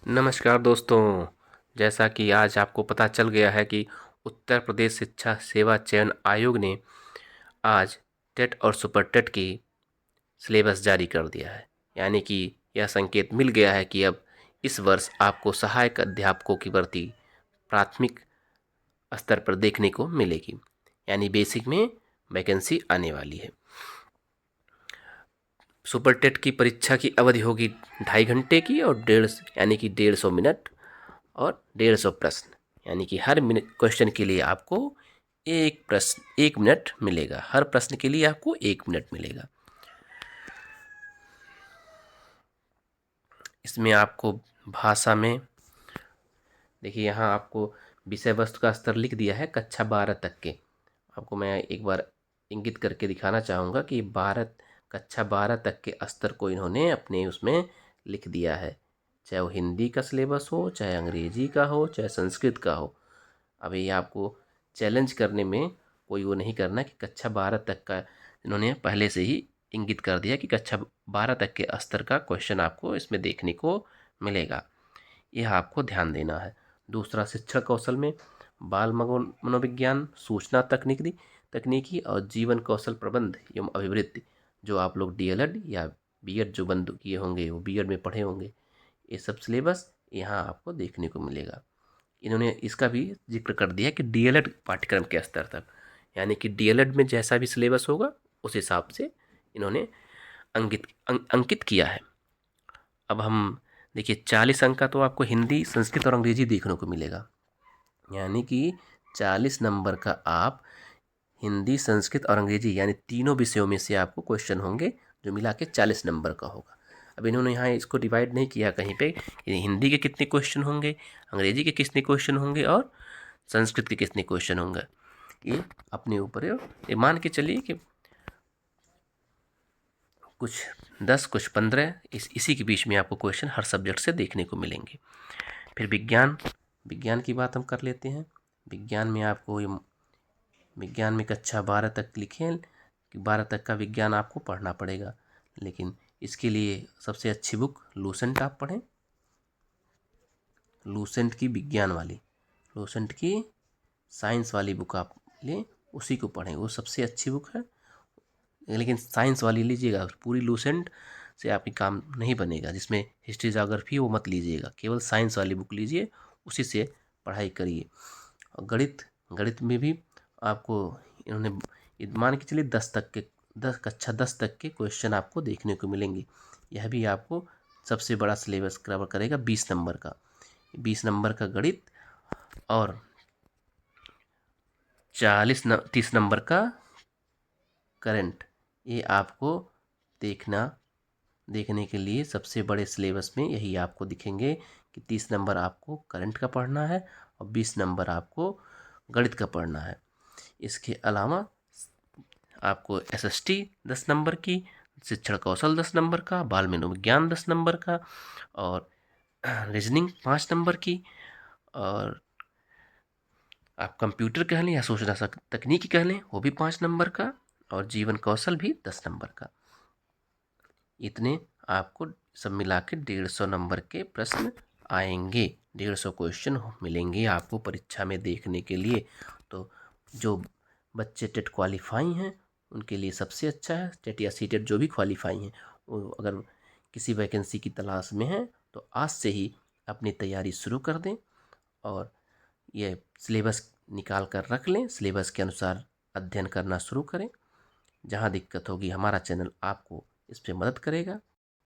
नमस्कार दोस्तों। जैसा कि आज आपको पता चल गया है कि उत्तर प्रदेश शिक्षा सेवा चयन आयोग ने आज टेट और सुपर टेट की सिलेबस जारी कर दिया है। यानी कि यह संकेत मिल गया है कि अब इस वर्ष आपको सहायक अध्यापकों की भर्ती प्राथमिक स्तर पर देखने को मिलेगी। यानी बेसिक में वैकेंसी आने वाली है। सुपर टेट की परीक्षा की अवधि होगी 2.5 घंटे की और 150 मिनट और 150 प्रश्न। यानी कि हर मिनट क्वेश्चन के लिए आपको एक प्रश्न 1 मिनट मिलेगा। हर प्रश्न के लिए आपको 1 मिनट मिलेगा। इसमें आपको भाषा में देखिए, यहाँ आपको विषय वस्तु का स्तर लिख दिया है कक्षा 12 तक के। आपको मैं एक बार इंगित करके दिखाना चाहूँगा कि कक्षा 12 तक के स्तर को इन्होंने अपने उसमें लिख दिया है। चाहे वो हिंदी का सिलेबस हो, चाहे अंग्रेजी का हो, चाहे संस्कृत का हो। अब ये आपको चैलेंज करने में कोई वो नहीं करना कि कक्षा 12 तक का इन्होंने पहले से ही इंगित कर दिया कि कक्षा 12 तक के स्तर का क्वेश्चन आपको इसमें देखने को मिलेगा। यह आपको ध्यान देना है। दूसरा, शिक्षण कौशल में बाल मनोविज्ञान, सूचना तकनीकी और जीवन कौशल प्रबंध एवं अभिवृद्धि, जो आप लोग डीएलएड या बीएड जो बंद किए होंगे, वो बीएड में पढ़े होंगे, ये सब सिलेबस यहाँ आपको देखने को मिलेगा। इन्होंने इसका भी जिक्र कर दिया कि डीएलएड पाठ्यक्रम के स्तर तक, यानी कि डीएलएड में जैसा भी सिलेबस होगा उस हिसाब से इन्होंने अंकित किया है। अब हम देखिए, 40 अंक का तो आपको हिंदी, संस्कृत और अंग्रेजी देखने को मिलेगा। यानी कि 40 नंबर का आप हिंदी, संस्कृत और अंग्रेजी यानी तीनों विषयों में से आपको क्वेश्चन होंगे, जो मिला के 40 नंबर का होगा। अब इन्होंने यहाँ इसको डिवाइड नहीं किया कहीं पे कि हिंदी के कितने क्वेश्चन होंगे, अंग्रेजी के कितने क्वेश्चन होंगे और संस्कृत के कितने क्वेश्चन होंगे। ये अपने ऊपर है। ये मान के चलिए कि कुछ 10, कुछ 15, इसी के बीच में आपको क्वेश्चन हर सब्जेक्ट से देखने को मिलेंगे। फिर विज्ञान की बात हम कर लेते हैं। विज्ञान में कक्षा 12 तक लिखें कि 12 तक का विज्ञान आपको पढ़ना पड़ेगा। लेकिन इसके लिए सबसे अच्छी बुक लूसेंट आप पढ़ें। लूसेंट की विज्ञान वाली, लूसेंट की साइंस वाली बुक आप लें, उसी को पढ़ें, वो सबसे अच्छी बुक है। लेकिन साइंस वाली लीजिएगा, पूरी लूसेंट से आपकी काम नहीं बनेगा, जिसमें हिस्ट्री ज्योग्राफी वो मत लीजिएगा। केवल साइंस वाली बुक लीजिए, उसी से पढ़ाई करिए। और गणित में भी आपको इन्होंने मान के चलिए 10 कक्षा 10 तक के क्वेश्चन आपको देखने को मिलेंगे। यह भी आपको सबसे बड़ा सिलेबस कवर करेगा 20 नंबर का गणित और 30 नंबर का करंट। ये आपको देखने के लिए सबसे बड़े सिलेबस में यही आपको दिखेंगे कि 30 नंबर आपको करंट का पढ़ना है और 20 नंबर आपको गणित का पढ़ना है। इसके अलावा आपको एसएसटी 10 नंबर की, शिक्षण कौशल 10 नंबर का, बाल मनोविज्ञान 10 नंबर का और रीजनिंग 5 नंबर की, और आप कंप्यूटर कह लें या सूचना तकनीकी कह लें, वो भी 5 नंबर का, और जीवन कौशल भी 10 नंबर का। इतने आपको सब मिला के 150 नंबर के प्रश्न आएंगे। 150 क्वेश्चन मिलेंगे आपको परीक्षा में देखने के लिए। तो जो बच्चे टेट क्वालिफाई हैं उनके लिए सबसे अच्छा है। टेट या सी टेट जो भी क्वालिफाई हैं, वो अगर किसी वैकेंसी की तलाश में हैं तो आज से ही अपनी तैयारी शुरू कर दें और ये सिलेबस निकाल कर रख लें। सिलेबस के अनुसार अध्ययन करना शुरू करें। जहाँ दिक्कत होगी हमारा चैनल आपको इस पर मदद करेगा।